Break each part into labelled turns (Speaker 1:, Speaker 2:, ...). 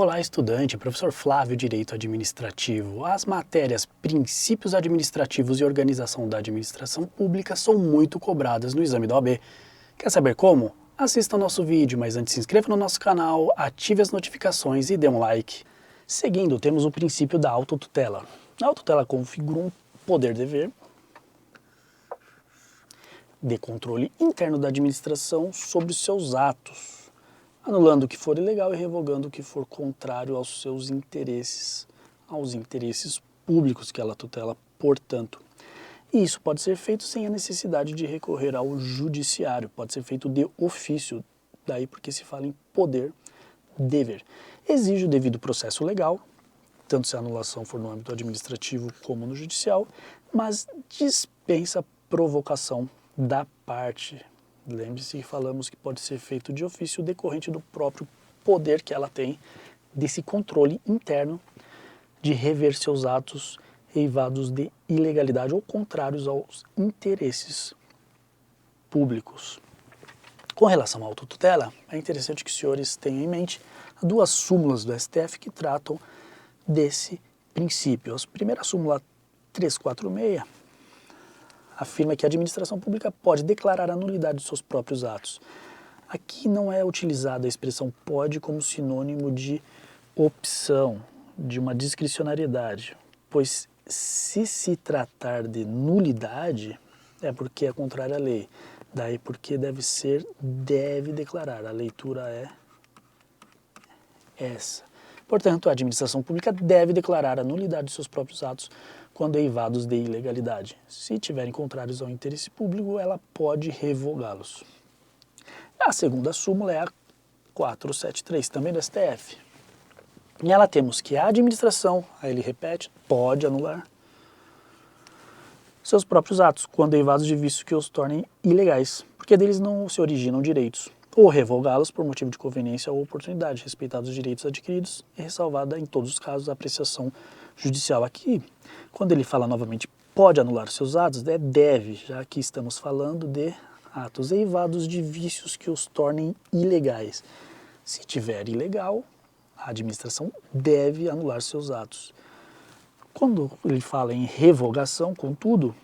Speaker 1: Olá, estudante, professor Flávio, Direito Administrativo. As matérias Princípios Administrativos e Organização da Administração Pública são muito cobradas no exame da OAB. Quer saber como? Assista ao nosso vídeo, mas antes se inscreva no nosso canal, ative as notificações e dê um like. Seguindo, temos o princípio da autotutela. A autotutela configura um poder-dever de controle interno da administração sobre os seus atos, anulando o que for ilegal e revogando o que for contrário aos seus interesses, aos interesses públicos que ela tutela, portanto. E isso pode ser feito sem a necessidade de recorrer ao judiciário, pode ser feito de ofício, daí porque se fala em poder-dever. Exige o devido processo legal, tanto se a anulação for no âmbito administrativo como no judicial, mas dispensa provocação da parte. Lembre-se que falamos que pode ser feito de ofício decorrente do próprio poder que ela tem, desse controle interno de rever seus atos eivados de ilegalidade ou contrários aos interesses públicos. Com relação à autotutela, é interessante que os senhores tenham em mente duas súmulas do STF que tratam desse princípio. A primeira súmula 346 afirma que a administração pública pode declarar a nulidade de seus próprios atos. Aqui não é utilizada a expressão pode como sinônimo de opção, de uma discricionariedade, pois se tratar de nulidade é porque é contrária à lei. Daí porque deve declarar. A leitura é essa. Portanto, a administração pública deve declarar a nulidade de seus próprios atos quando eivados de ilegalidade. Se tiverem contrários ao interesse público, ela pode revogá-los. A segunda súmula é a 473, também do STF. Nela temos que a administração, aí ele repete, pode anular seus próprios atos quando eivados de vícios que os tornem ilegais, porque deles não se originam direitos, ou revogá-los por motivo de conveniência ou oportunidade, respeitados os direitos adquiridos e ressalvada em todos os casos a apreciação judicial. Aqui, quando ele fala novamente pode anular seus atos, deve, já que estamos falando de atos eivados de vícios que os tornem ilegais. Se tiver ilegal, a administração deve anular seus atos. Quando ele fala em revogação, contudo,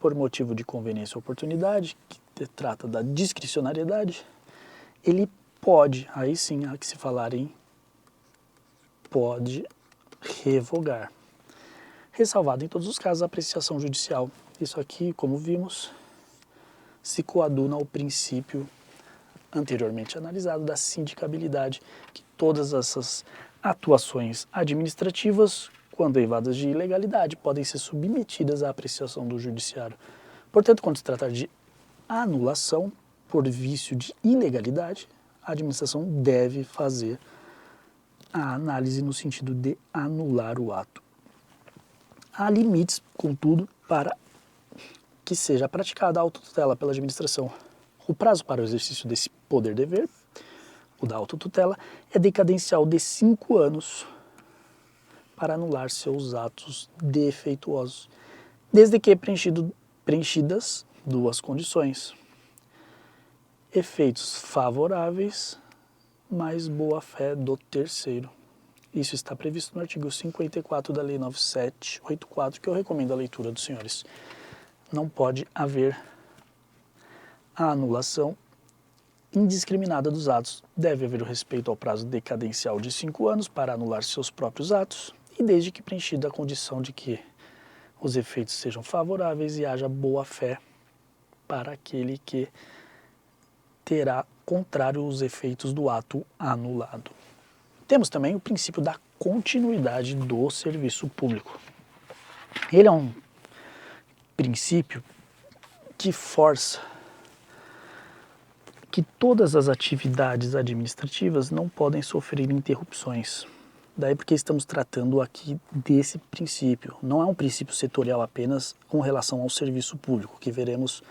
Speaker 1: por motivo de conveniência ou oportunidade, que trata da discricionariedade, ele pode, aí sim há que se falar em pode revogar. Ressalvado em todos os casos a apreciação judicial. Isso aqui, como vimos, se coaduna ao princípio anteriormente analisado da sindicabilidade, que todas essas atuações administrativas, quando eivadas de ilegalidade, podem ser submetidas à apreciação do judiciário. Portanto, quando se trata de anulação por vício de ilegalidade, a administração deve fazer a análise no sentido de anular o ato. Há limites, contudo, para que seja praticada a autotutela pela administração. O prazo para o exercício desse poder-dever, o da autotutela, é decadencial de 5 anos para anular seus atos defeituosos, desde que preenchidas duas condições: efeitos favoráveis mais boa-fé do terceiro. Isso está previsto no artigo 54 da Lei 9784, que eu recomendo a leitura dos senhores. Não pode haver a anulação indiscriminada dos atos. Deve haver o respeito ao prazo decadencial de 5 anos para anular seus próprios atos e desde que preenchida a condição de que os efeitos sejam favoráveis e haja boa-fé para aquele que terá contrário os efeitos do ato anulado. Temos também o princípio da continuidade do serviço público. Ele é um princípio que força que todas as atividades administrativas não podem sofrer interrupções. Daí porque estamos tratando aqui desse princípio. Não é um princípio setorial apenas com relação ao serviço público, que veremos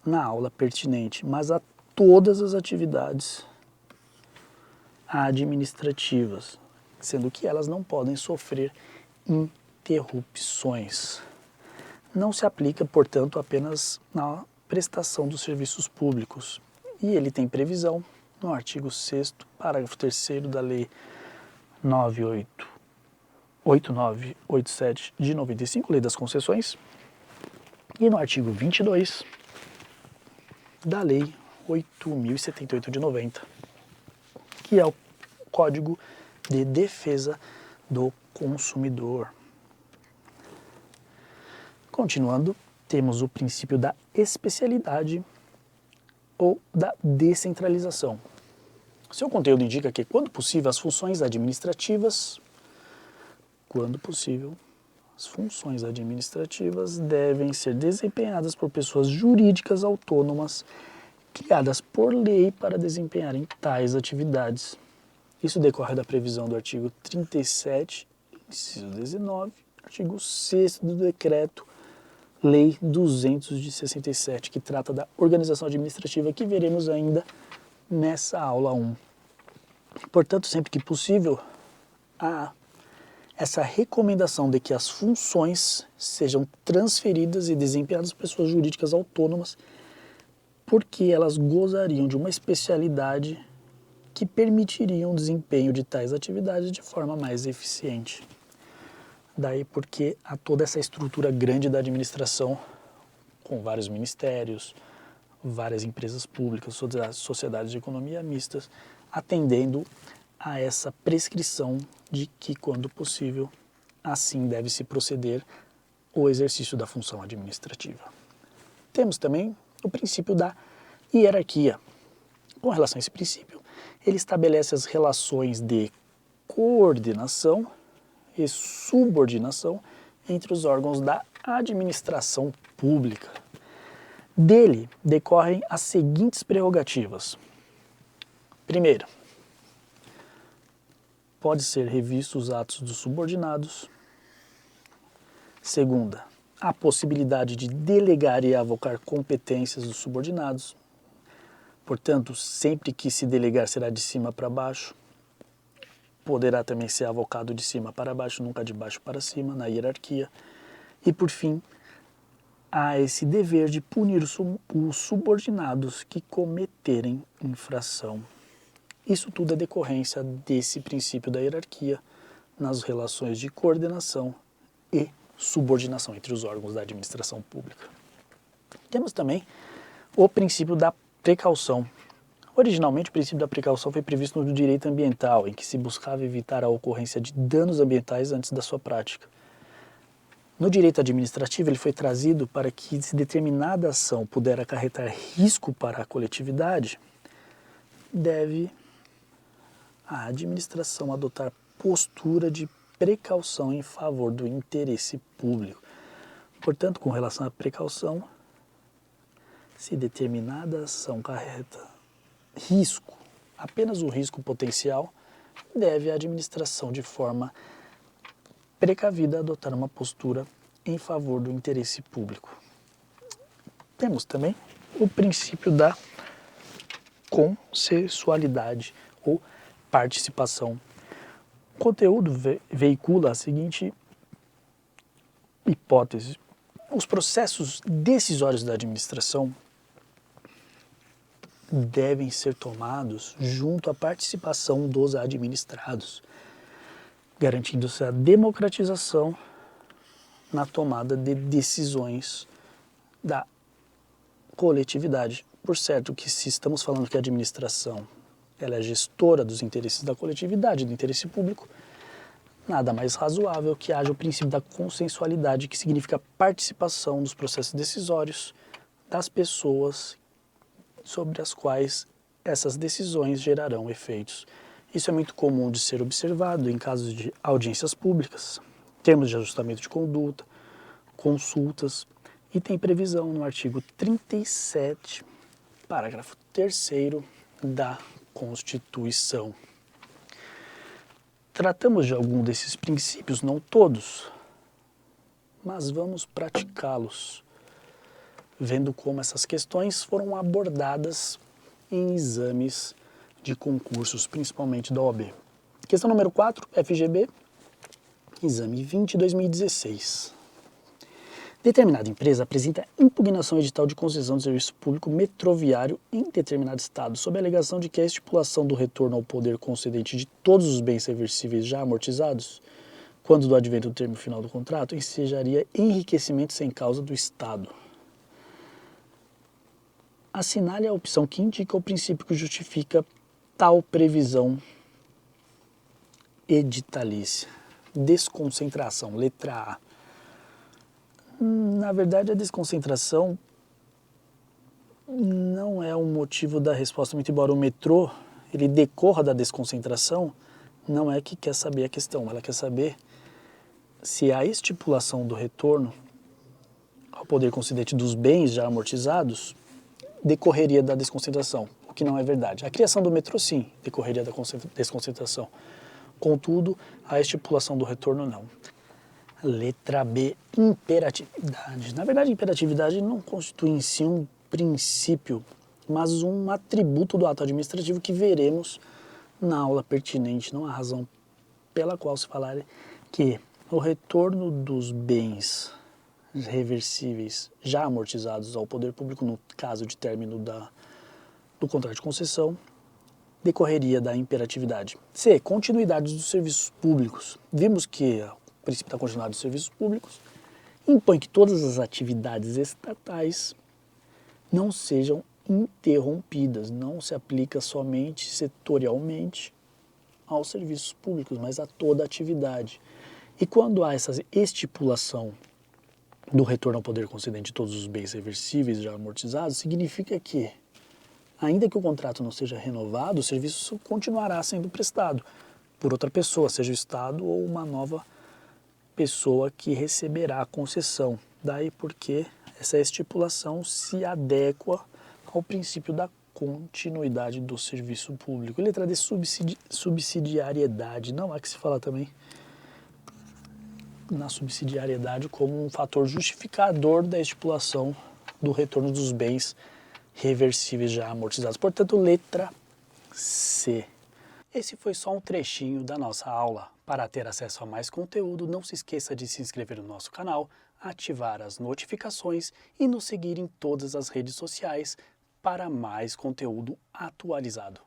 Speaker 1: na aula pertinente, mas a todas as atividades administrativas, sendo que elas não podem sofrer interrupções. Não se aplica, portanto, apenas na prestação dos serviços públicos. E ele tem previsão no artigo 6º, parágrafo 3º da Lei 8987 de 95, Lei das Concessões, e no artigo 22 da Lei 8.078 de 90, que é o Código de Defesa do Consumidor. Continuando, temos o princípio da especialidade ou da descentralização. Seu conteúdo indica que, quando possível, as funções administrativas devem ser desempenhadas por pessoas jurídicas autônomas criadas por lei para desempenharem tais atividades. Isso decorre da previsão do artigo 37, inciso 19, artigo 6º do Decreto Lei 200 de 67, que trata da organização administrativa, que veremos ainda nessa aula 1. Portanto, sempre que possível, há essa recomendação de que as funções sejam transferidas e desempenhadas por pessoas jurídicas autônomas, porque elas gozariam de uma especialidade que permitiriam o desempenho de tais atividades de forma mais eficiente. Daí porque há toda essa estrutura grande da administração, com vários ministérios, várias empresas públicas, sociedades de economia mistas, atendendo a essa prescrição de que, quando possível, assim deve-se proceder o exercício da função administrativa. Temos também o princípio da hierarquia. Com relação a esse princípio, ele estabelece as relações de coordenação e subordinação entre os órgãos da administração pública. Dele decorrem as seguintes prerrogativas. Primeira, pode ser revisto os atos dos subordinados. Segunda, a possibilidade de delegar e avocar competências dos subordinados. Portanto, sempre que se delegar será de cima para baixo. Poderá também ser avocado de cima para baixo, nunca de baixo para cima, na hierarquia. E, por fim, há esse dever de punir os subordinados que cometerem infração. Isso tudo é decorrência desse princípio da hierarquia nas relações de coordenação e subordinação entre os órgãos da administração pública. Temos também o princípio da precaução. Originalmente, o princípio da precaução foi previsto no direito ambiental, em que se buscava evitar a ocorrência de danos ambientais antes da sua prática. No direito administrativo, ele foi trazido para que, se determinada ação puder acarretar risco para a coletividade, deve a administração adotar postura de precaução em favor do interesse público. Portanto, com relação à precaução, se determinada ação acarreta risco, apenas o risco potencial, deve a administração, de forma precavida, adotar uma postura em favor do interesse público. Temos também o princípio da consensualidade ou participação. O conteúdo veicula a seguinte hipótese: os processos decisórios da administração devem ser tomados junto à participação dos administrados, garantindo-se a democratização na tomada de decisões da coletividade. Por certo que, se estamos falando que a administração ela é gestora dos interesses da coletividade, do interesse público, nada mais razoável que haja o princípio da consensualidade, que significa participação nos processos decisórios das pessoas sobre as quais essas decisões gerarão efeitos. Isso é muito comum de ser observado em casos de audiências públicas, termos de ajustamento de conduta, consultas, e tem previsão no artigo 37, parágrafo 3º da Constituição. Tratamos de algum desses princípios, não todos, mas vamos praticá-los, vendo como essas questões foram abordadas em exames de concursos, principalmente da OAB. Questão número 4, FGB, exame 20, 2016. Determinada empresa apresenta impugnação edital de concessão de serviço público metroviário em determinado estado, sob a alegação de que a estipulação do retorno ao poder concedente de todos os bens reversíveis já amortizados, quando do advento do termo final do contrato, ensejaria enriquecimento sem causa do Estado. Assinale a opção que indica o princípio que justifica tal previsão editalícia. Desconcentração, letra A. Na verdade, a desconcentração não é um motivo da resposta, muito embora o metrô ele decorra da desconcentração, não é que quer saber a questão, ela quer saber se a estipulação do retorno ao poder concedente dos bens já amortizados decorreria da desconcentração, o que não é verdade. A criação do metrô, sim, decorreria da desconcentração. Contudo, a estipulação do retorno, não. Letra B, imperatividade. Na verdade, imperatividade não constitui em si um princípio, mas um atributo do ato administrativo que veremos na aula pertinente. Não há razão pela qual se falar que o retorno dos bens reversíveis já amortizados ao poder público, no caso de término do contrato de concessão, decorreria da imperatividade. C, continuidade dos serviços públicos. Vimos que o princípio da continuidade dos serviços públicos impõe que todas as atividades estatais não sejam interrompidas, não se aplica somente setorialmente aos serviços públicos, mas a toda a atividade. E quando há essa estipulação do retorno ao poder concedente de todos os bens reversíveis já amortizados, significa que, ainda que o contrato não seja renovado, o serviço continuará sendo prestado por outra pessoa, seja o Estado ou uma nova pessoa que receberá a concessão. Daí porque essa estipulação se adequa ao princípio da continuidade do serviço público. Letra D, subsidiariedade. Não há que se falar também na subsidiariedade como um fator justificador da estipulação do retorno dos bens reversíveis já amortizados. Portanto, letra C. Esse foi só um trechinho da nossa aula. Para ter acesso a mais conteúdo, não se esqueça de se inscrever no nosso canal, ativar as notificações e nos seguir em todas as redes sociais para mais conteúdo atualizado.